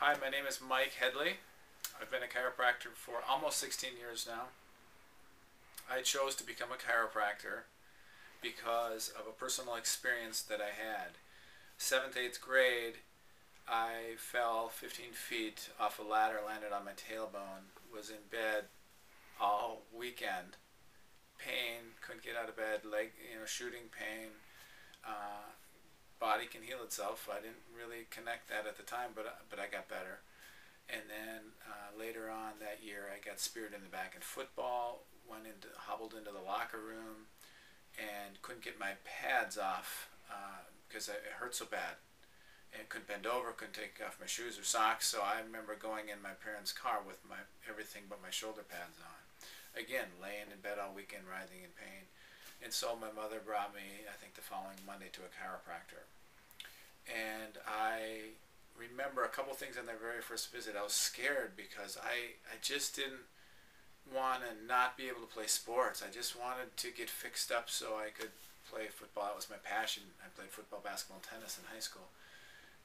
Hi, my name is Mike Headlee. I've been a chiropractor for almost 16 years now. I chose to become a chiropractor because of a personal experience that I had. 7th, 8th grade, I fell 15 feet off a ladder, landed on my tailbone, was in bed all weekend. Pain, couldn't get out of bed, leg, shooting pain. Body can heal itself. I didn't really connect that at the time, but I got better. And then later on that year, I got speared in the back in football. Hobbled into the locker room, and couldn't get my pads off because it hurt so bad. And couldn't bend over, couldn't take off my shoes or socks. So I remember going in my parents' car with everything but my shoulder pads on. Again, laying in bed all weekend, writhing in pain. And so my mother brought me, I think the following Monday, to a chiropractor. And I remember a couple things on that very first visit. I was scared because I just didn't want to not be able to play sports. I just wanted to get fixed up so I could play football. That was my passion. I played football, basketball, and tennis in high school.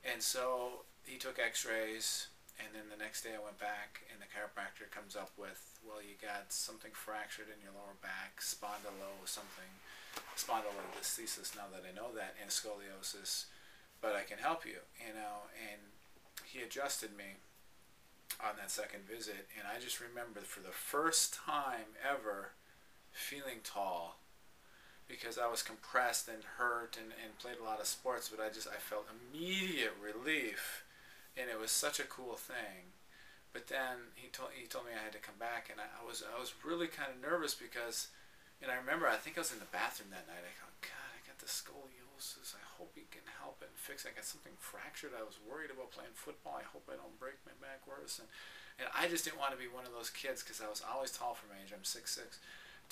And so he took x-rays, and then the next day I went back, and the chiropractor comes up with, well, you got something fractured in your lower back, spondylolisthesis, now that I know that, and scoliosis, but I can help you, and he adjusted me on that second visit, and I just remember for the first time ever feeling tall, because I was compressed and hurt and played a lot of sports, but I felt immediate relief, and it was such a cool thing. But then he told me I had to come back, and I was really kind of nervous because, and I remember I think I was in the bathroom that night. I go, God, I got the scoliosis. I hope he can help it and fix it. I got something fractured. I was worried about playing football. I hope I don't break my back worse. And I just didn't want to be one of those kids because I was always tall for my age. I'm 6'6",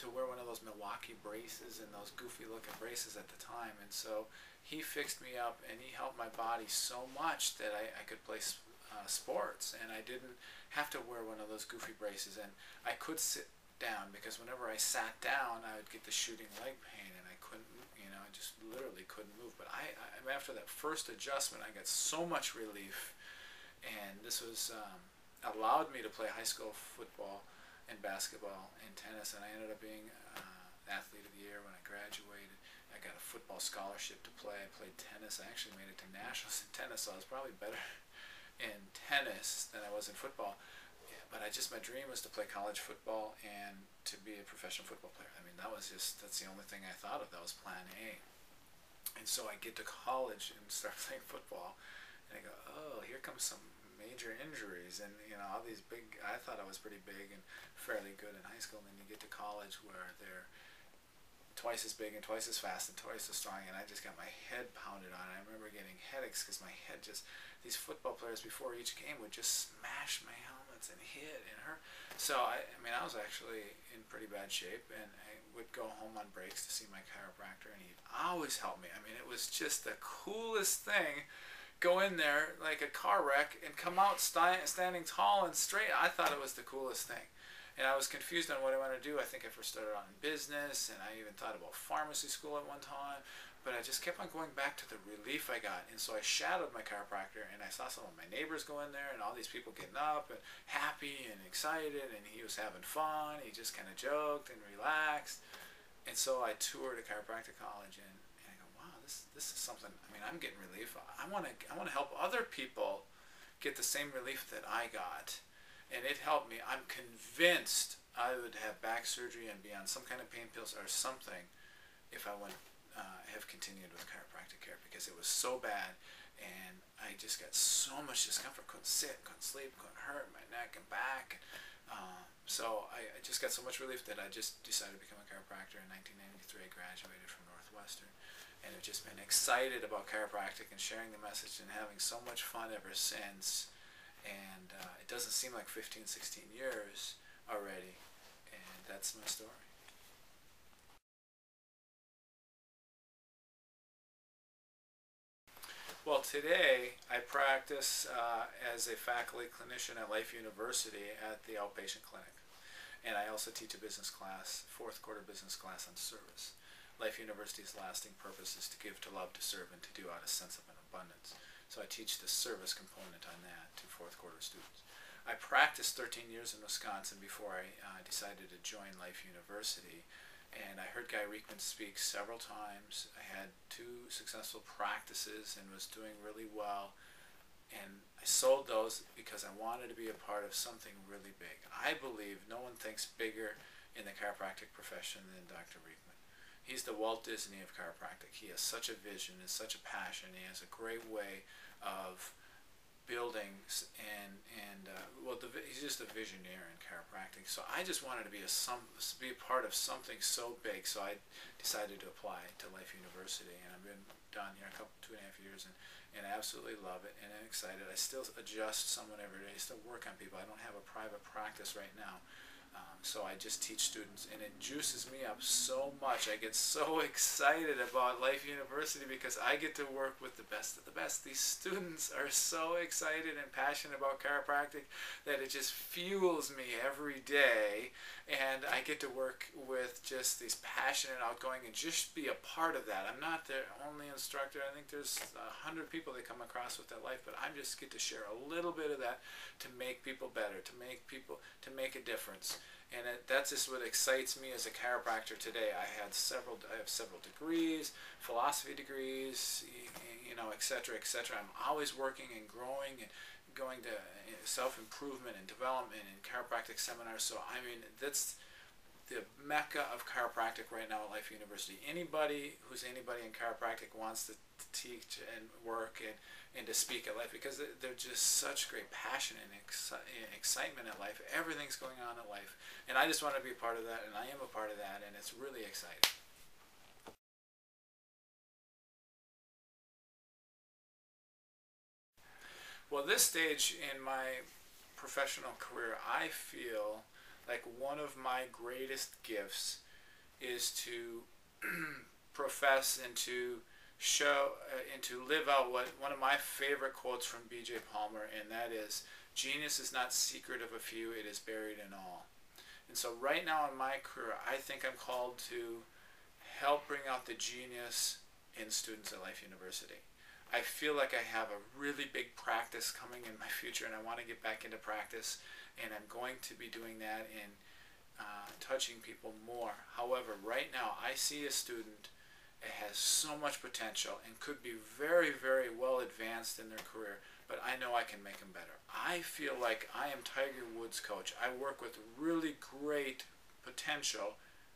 to wear one of those Milwaukee braces and those goofy looking braces at the time. And so he fixed me up, and he helped my body so much that I could play sports, and I didn't have to wear one of those goofy braces, and I could sit down because whenever I sat down I would get the shooting leg pain, and I couldn't, I just literally couldn't move. But after that first adjustment, I got so much relief, and this was allowed me to play high school football and basketball and tennis, and I ended up being athlete of the year when I graduated. I got a football scholarship to play. I played tennis. I actually made it to nationals in tennis, so I was probably better in tennis than I was in football. Yeah, but my dream was to play college football and to be a professional football player. I mean, that's the only thing I thought of. That was plan A. And so I get to college and start playing football, and I go, oh, here comes some major injuries, and all these big. I thought I was pretty big and fairly good in high school, and then you get to college where they're twice as big and twice as fast and twice as strong, and I just got my head pounded on. I remember getting headaches because my head these football players before each game would just smash my helmets and hit and hurt. So I was actually in pretty bad shape, and I would go home on breaks to see my chiropractor, and he'd always help me. I mean, it was just the coolest thing. Go in there like a car wreck and come out standing tall and straight. I thought it was the coolest thing. And I was confused on what I wanted to do. I think I first started out in business, and I even thought about pharmacy school at one time. But I just kept on going back to the relief I got. And so I shadowed my chiropractor, and I saw some of my neighbors go in there, and all these people getting up and happy and excited, and he was having fun. He just kind of joked and relaxed. And so I toured a chiropractic college, and I go, wow, this is something. I mean, I'm getting relief. I want to help other people get the same relief that I got. And it helped me. I'm convinced I would have back surgery and be on some kind of pain pills or something if I would have continued with chiropractic care, because it was so bad, and I just got so much discomfort. Couldn't sit, couldn't sleep, couldn't hurt my neck and back. So I just got so much relief that I just decided to become a chiropractor. In 1993, I graduated from Northwestern, and I've just been excited about chiropractic and sharing the message and having so much fun ever since. And it doesn't seem like 15, 16 years already, and that's my story. Well, today I practice as a faculty clinician at Life University at the outpatient clinic, and I also teach a business class, fourth quarter business class on service. Life University's lasting purpose is to give, to love, to serve, and to do out of sense of an abundance. So I teach the service component on that to fourth quarter students. I practiced 13 years in Wisconsin before I decided to join Life University. And I heard Guy Reekman speak several times. I had 2 successful practices and was doing really well. And I sold those because I wanted to be a part of something really big. I believe no one thinks bigger in the chiropractic profession than Dr. Reekman. He's the Walt Disney of chiropractic. He has such a vision and such a passion. He has a great way of building, he's just a visionary in chiropractic. So I just wanted to be a part of something so big. So I decided to apply to Life University, and I've been down here 2.5 years, and I absolutely love it, and I'm excited. I still adjust someone every day. I still work on people. I don't have a private practice right now. So I just teach students, and it juices me up so much. I get so excited about Life University because I get to work with the best of the best. These students are so excited and passionate about chiropractic that it just fuels me every day, and I get to work with just these passionate, outgoing, and just be a part of that. I'm not the only instructor. I think there's 100 people they come across with their life, but I just get to share a little bit of that to make people better, to make a difference. And that's just what excites me as a chiropractor today. I have several degrees, philosophy degrees, etc., etc. I'm always working and growing and going to self-improvement and development and chiropractic seminars. So I mean, that's the mecca of chiropractic right now at Life University. Anybody who's anybody in chiropractic wants to teach and work and to speak at Life, because they're just such great passion and excitement at Life. Everything's going on at Life, and I just want to be a part of that, and I am a part of that, and it's really exciting. Well, this stage in my professional career, I feel like one of my greatest gifts is to profess and to show and to live out one of my favorite quotes from B.J. Palmer, and that is, "Genius is not secret of a few, it is buried in all." And so right now in my career, I think I'm called to help bring out the genius in students at Life University. I feel like I have a really big practice coming in my future, and I want to get back into practice, and I'm going to be doing that and touching people more. However, right now I see a student that has so much potential and could be very, very well advanced in their career, but I know I can make them better. I feel like I am Tiger Woods' coach. I work with really great potential,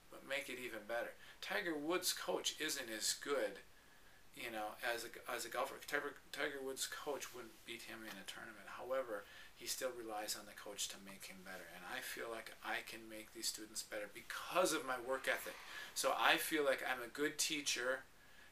but make it even better. Tiger Woods' coach isn't as good, as a golfer. Tiger Woods' coach wouldn't beat him in a tournament. However, he still relies on the coach to make him better. And I feel like I can make these students better because of my work ethic. So I feel like I'm a good teacher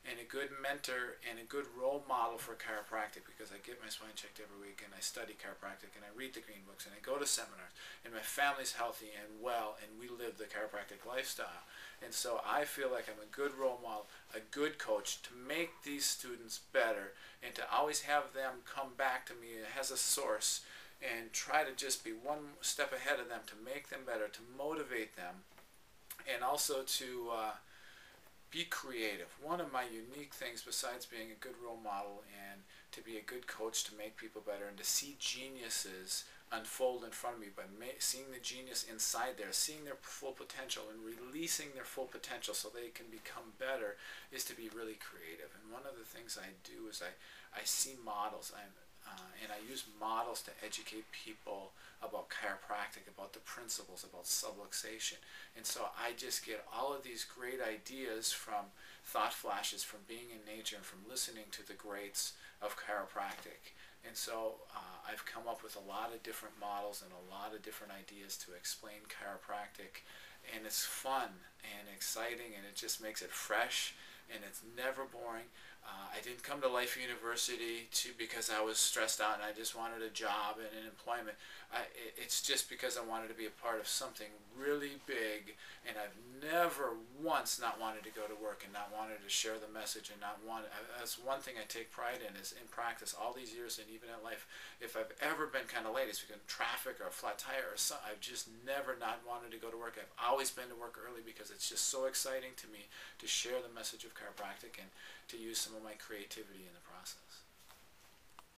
and a good mentor and a good role model for chiropractic, because I get my spine checked every week, and I study chiropractic, and I read the green books, and I go to seminars, and my family's healthy and well, and we live the chiropractic lifestyle. And so I feel like I'm a good role model, a good coach to make these students better, and to always have them come back to me as a source and try to just be one step ahead of them, to make them better, to motivate them, and also to be creative. One of my unique things, besides being a good role model and to be a good coach to make people better and to see geniuses unfold in front of me, by seeing the genius inside there, seeing their full potential and releasing their full potential so they can become better, is to be really creative. And one of the things I do is I see models, and I use models to educate people about chiropractic, about the principles, about subluxation. And so I just get all of these great ideas from thought flashes, from being in nature, and from listening to the greats of chiropractic. And so I've come up with a lot of different models and a lot of different ideas to explain chiropractic. And it's fun and exciting, and it just makes it fresh, and it's never boring. I didn't come to Life University because I was stressed out and I just wanted a job and an employment. It's just because I wanted to be a part of something really big, and I've never once not wanted to go to work and not wanted to share the message, and that's one thing I take pride in, is in practice all these years, and even at Life, if I've ever been kind of late, it's because of traffic or a flat tire or something. I've just never not wanted to go to work. I've always been to work early because it's just so exciting to me to share the message of chiropractic and to use some of my creativity in the process.